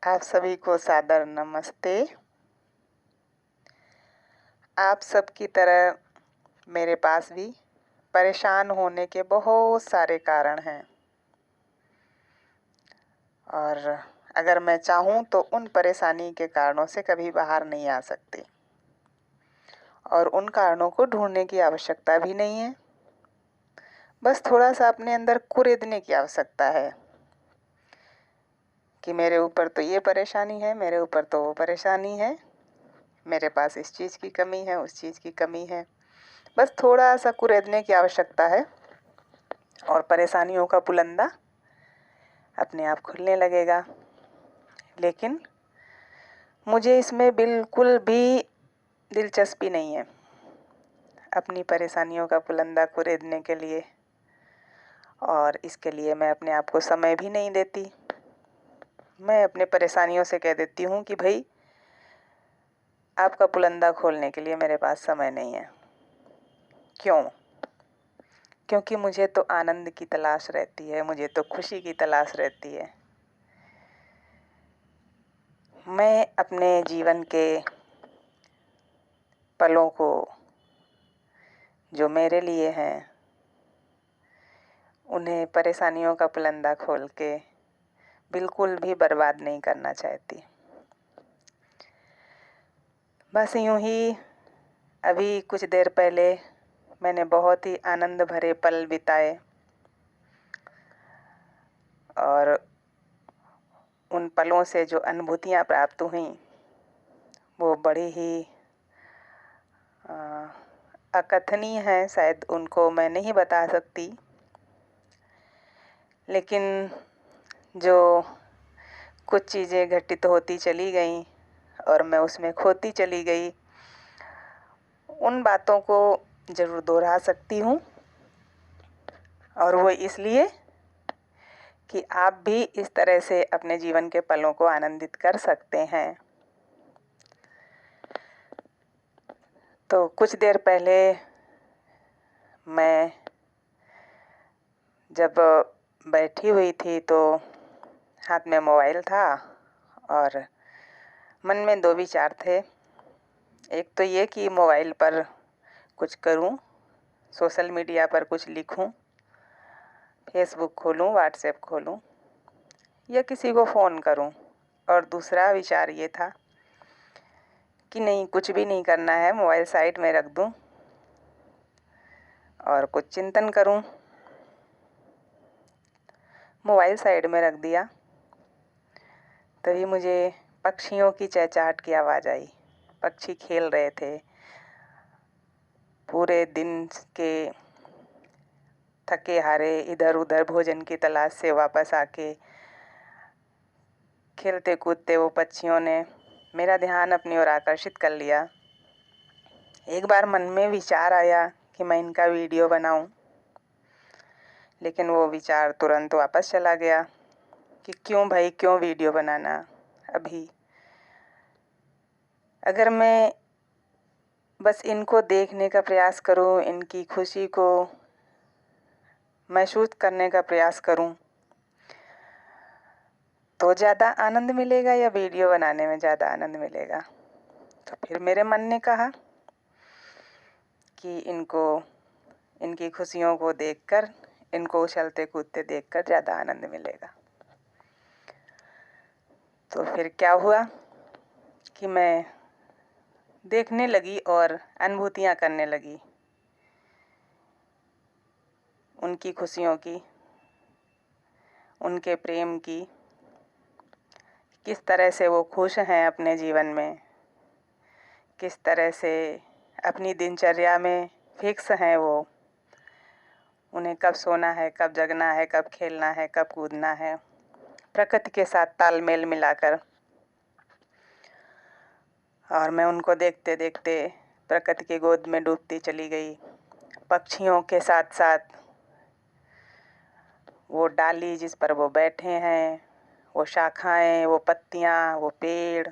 आप सभी को सादर नमस्ते। आप सब की तरह मेरे पास भी परेशान होने के बहुत सारे कारण हैं और अगर मैं चाहूँ तो उन परेशानी के कारणों से कभी बाहर नहीं आ सकती और उन कारणों को ढूंढने की आवश्यकता भी नहीं है। बस थोड़ा सा अपने अंदर कुरेदने की आवश्यकता है कि मेरे ऊपर तो ये परेशानी है, मेरे ऊपर तो वो परेशानी है, मेरे पास इस चीज़ की कमी है, उस चीज़ की कमी है। बस थोड़ा सा कुरेदने की आवश्यकता है और परेशानियों का पुलंदा अपने आप खुलने लगेगा। लेकिन मुझे इसमें बिल्कुल भी दिलचस्पी नहीं है अपनी परेशानियों का पुलंदा कुरेदने के लिए, और इसके लिए मैं अपने आप को समय भी नहीं देती। मैं अपने परेशानियों से कह देती हूँ कि भाई आपका पुलंदा खोलने के लिए मेरे पास समय नहीं है। क्यों? क्योंकि मुझे तो आनंद की तलाश रहती है, मुझे तो खुशी की तलाश रहती है। मैं अपने जीवन के पलों को जो मेरे लिए हैं उन्हें परेशानियों का पुलंदा खोल के बिल्कुल भी बर्बाद नहीं करना चाहती। बस यूं ही अभी कुछ देर पहले मैंने बहुत ही आनंद भरे पल बिताए और उन पलों से जो अनुभूतियाँ प्राप्त हुईं वो बड़ी ही अकथनीय हैं। शायद उनको मैं नहीं बता सकती, लेकिन जो कुछ चीज़ें घटित होती चली गईं और मैं उसमें खोती चली गई, उन बातों को ज़रूर दोहरा सकती हूँ। और वो इसलिए कि आप भी इस तरह से अपने जीवन के पलों को आनंदित कर सकते हैं। तो कुछ देर पहले मैं जब बैठी हुई थी तो हाथ में मोबाइल था और मन में दो विचार थे। एक तो ये कि मोबाइल पर कुछ करूं, सोशल मीडिया पर कुछ लिखूं, फेसबुक खोलूं, व्हाट्सएप खोलूं या किसी को फ़ोन करूं। और दूसरा विचार ये था कि नहीं, कुछ भी नहीं करना है, मोबाइल साइड में रख दूं और कुछ चिंतन करूं। मोबाइल साइड में रख दिया, तभी मुझे पक्षियों की चहचहाट की आवाज़ आई। पक्षी खेल रहे थे। पूरे दिन के थके हारे इधर उधर भोजन की तलाश से वापस आके खेलते कूदते वो पक्षियों ने मेरा ध्यान अपनी ओर आकर्षित कर लिया। एक बार मन में विचार आया कि मैं इनका वीडियो बनाऊं, लेकिन वो विचार तुरंत वापस चला गया कि क्यों भाई, क्यों वीडियो बनाना अभी। अगर मैं बस इनको देखने का प्रयास करूं, इनकी खुशी को महसूस करने का प्रयास करूं, तो ज़्यादा आनंद मिलेगा या वीडियो बनाने में ज़्यादा आनंद मिलेगा? तो फिर मेरे मन ने कहा कि इनकी खुशियों को देखकर, इनको उछलते कूदते देखकर ज़्यादा आनंद मिलेगा। तो फिर क्या हुआ कि मैं देखने लगी और अनुभूतियाँ करने लगी उनकी खुशियों की, उनके प्रेम की, किस तरह से वो खुश हैं अपने जीवन में, किस तरह से अपनी दिनचर्या में फिक्स हैं वो। उन्हें कब सोना है, कब जगना है, कब खेलना है, कब कूदना है, प्रकृति के साथ तालमेल मिलाकर। और मैं उनको देखते देखते प्रकृति की गोद में डूबती चली गई। पक्षियों के साथ साथ वो डाली जिस पर वो बैठे हैं, वो शाखाएं, वो पत्तियां, वो पेड़,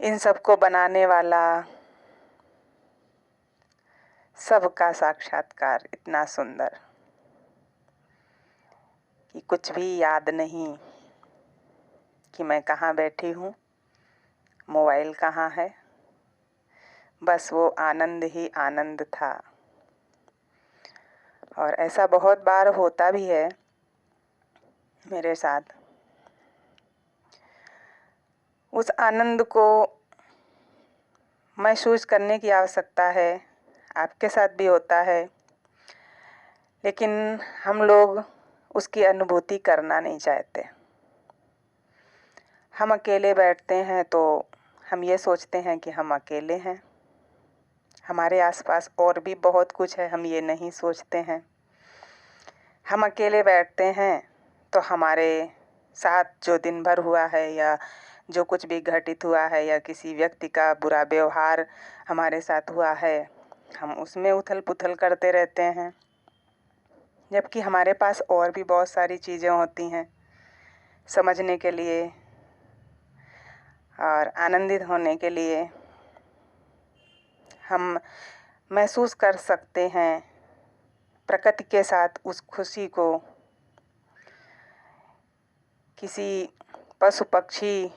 इन सबको बनाने वाला सबका साक्षात्कार इतना सुंदर कि कुछ भी याद नहीं। कि मैं कहाँ बैठी हूँ, मोबाइल कहाँ है। बस वो आनंद ही आनंद था। और ऐसा बहुत बार होता भी है मेरे साथ। उस आनंद को महसूस करने की आवश्यकता है, आपके साथ भी होता है, लेकिन हम लोग उसकी अनुभूति करना नहीं चाहते। हम अकेले बैठते हैं तो हम ये सोचते हैं कि हम अकेले हैं, हमारे आसपास और भी बहुत कुछ है, हम ये नहीं सोचते हैं। हम अकेले बैठते हैं तो हमारे साथ जो दिन भर हुआ है या जो कुछ भी घटित हुआ है या किसी व्यक्ति का बुरा व्यवहार हमारे साथ हुआ है, हम उसमें उथल पुथल करते रहते हैं, जबकि हमारे पास और भी बहुत सारी चीज़ें होती हैं समझने के लिए और आनंदित होने के लिए। हम महसूस कर सकते हैं प्रकृति के साथ उस खुशी को। किसी पशु पक्षी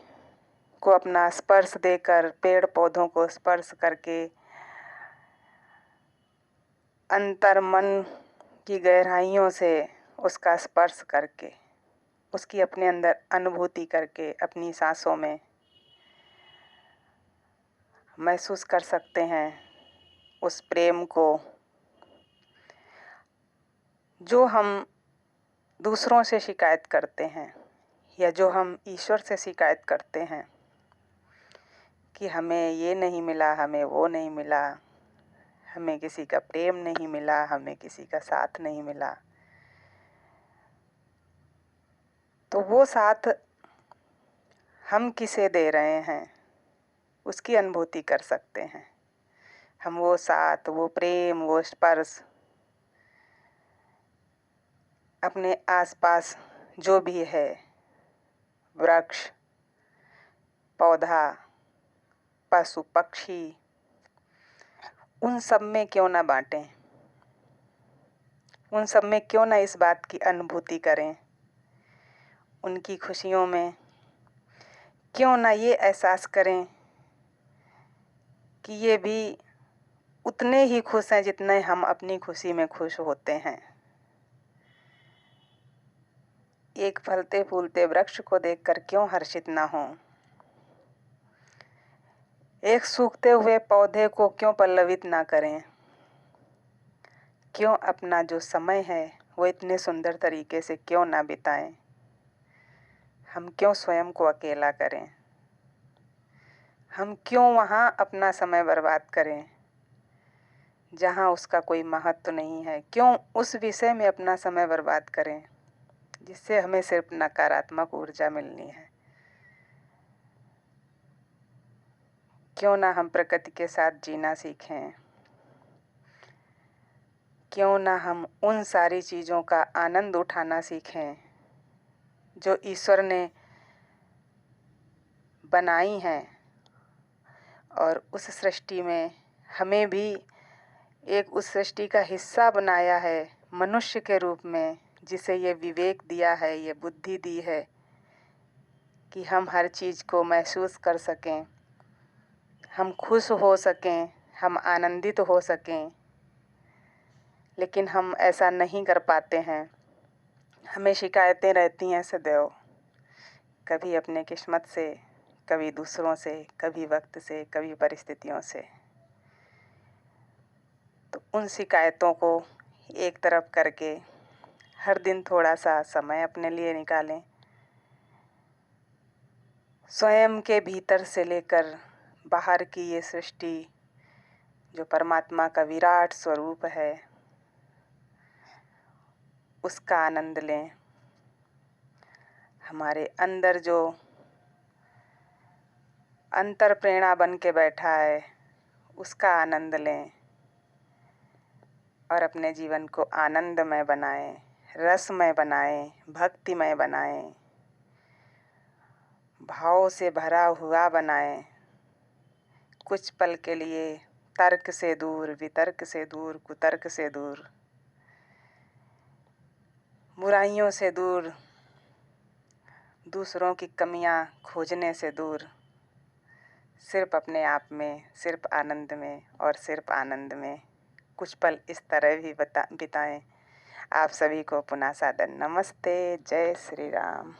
को अपना स्पर्श देकर, पेड़ पौधों को स्पर्श करके, अंतर मन की गहराइयों से उसका स्पर्श करके, उसकी अपने अंदर अनुभूति करके अपनी सांसों में महसूस कर सकते हैं उस प्रेम को जो हम दूसरों से शिकायत करते हैं या जो हम ईश्वर से शिकायत करते हैं कि हमें ये नहीं मिला, हमें वो नहीं मिला, हमें किसी का प्रेम नहीं मिला, हमें किसी का साथ नहीं मिला। तो वो साथ हम किसे दे रहे हैं उसकी अनुभूति कर सकते हैं। हम वो साथ, वो प्रेम, वो स्पर्श अपने आसपास जो भी है, वृक्ष, पौधा, पशु पक्षी, उन सब में क्यों ना बांटें, उन सब में क्यों ना इस बात की अनुभूति करें, उनकी खुशियों में क्यों ना ये एहसास करें कि ये भी उतने ही खुश हैं जितने हम अपनी खुशी में खुश होते हैं। एक फलते फूलते वृक्ष को देखकर क्यों हर्षित ना हो, एक सूखते हुए पौधे को क्यों पल्लवित ना करें, क्यों अपना जो समय है वो इतने सुंदर तरीके से क्यों ना बिताएं। हम क्यों स्वयं को अकेला करें, हम क्यों वहाँ अपना समय बर्बाद करें जहाँ उसका कोई महत्व नहीं है। क्यों उस विषय में अपना समय बर्बाद करें जिससे हमें सिर्फ नकारात्मक ऊर्जा मिलनी है। क्यों ना हम प्रकृति के साथ जीना सीखें, क्यों ना हम उन सारी चीज़ों का आनंद उठाना सीखें जो ईश्वर ने बनाई हैं और उस सृष्टि में हमें भी एक उस सृष्टि का हिस्सा बनाया है मनुष्य के रूप में, जिसे ये विवेक दिया है, ये बुद्धि दी है कि हम हर चीज़ को महसूस कर सकें, हम खुश हो सकें, हम आनंदित हो सकें। लेकिन हम ऐसा नहीं कर पाते हैं। हमें शिकायतें रहती हैं सदैव, कभी अपने किस्मत से, कभी दूसरों से, कभी वक्त से, कभी परिस्थितियों से। तो उन शिकायतों को एक तरफ करके हर दिन थोड़ा सा समय अपने लिए निकालें। स्वयं के भीतर से लेकर बाहर की ये सृष्टि जो परमात्मा का विराट स्वरूप है उसका आनंद लें। हमारे अंदर जो अंतर प्रेरणा बन के बैठा है उसका आनंद लें और अपने जीवन को आनंदमय बनाएं, रसमय बनाएं, भक्तिमय बनाएं, भाव से भरा हुआ बनाएं। कुछ पल के लिए तर्क से दूर, वितर्क से दूर, कुतर्क से दूर, बुराइयों से दूर, दूसरों की कमियां खोजने से दूर, सिर्फ अपने आप में, सिर्फ आनंद में और सिर्फ आनंद में कुछ पल इस तरह भी बिताएं। आप सभी को पुनः सादर नमस्ते। जय श्री राम।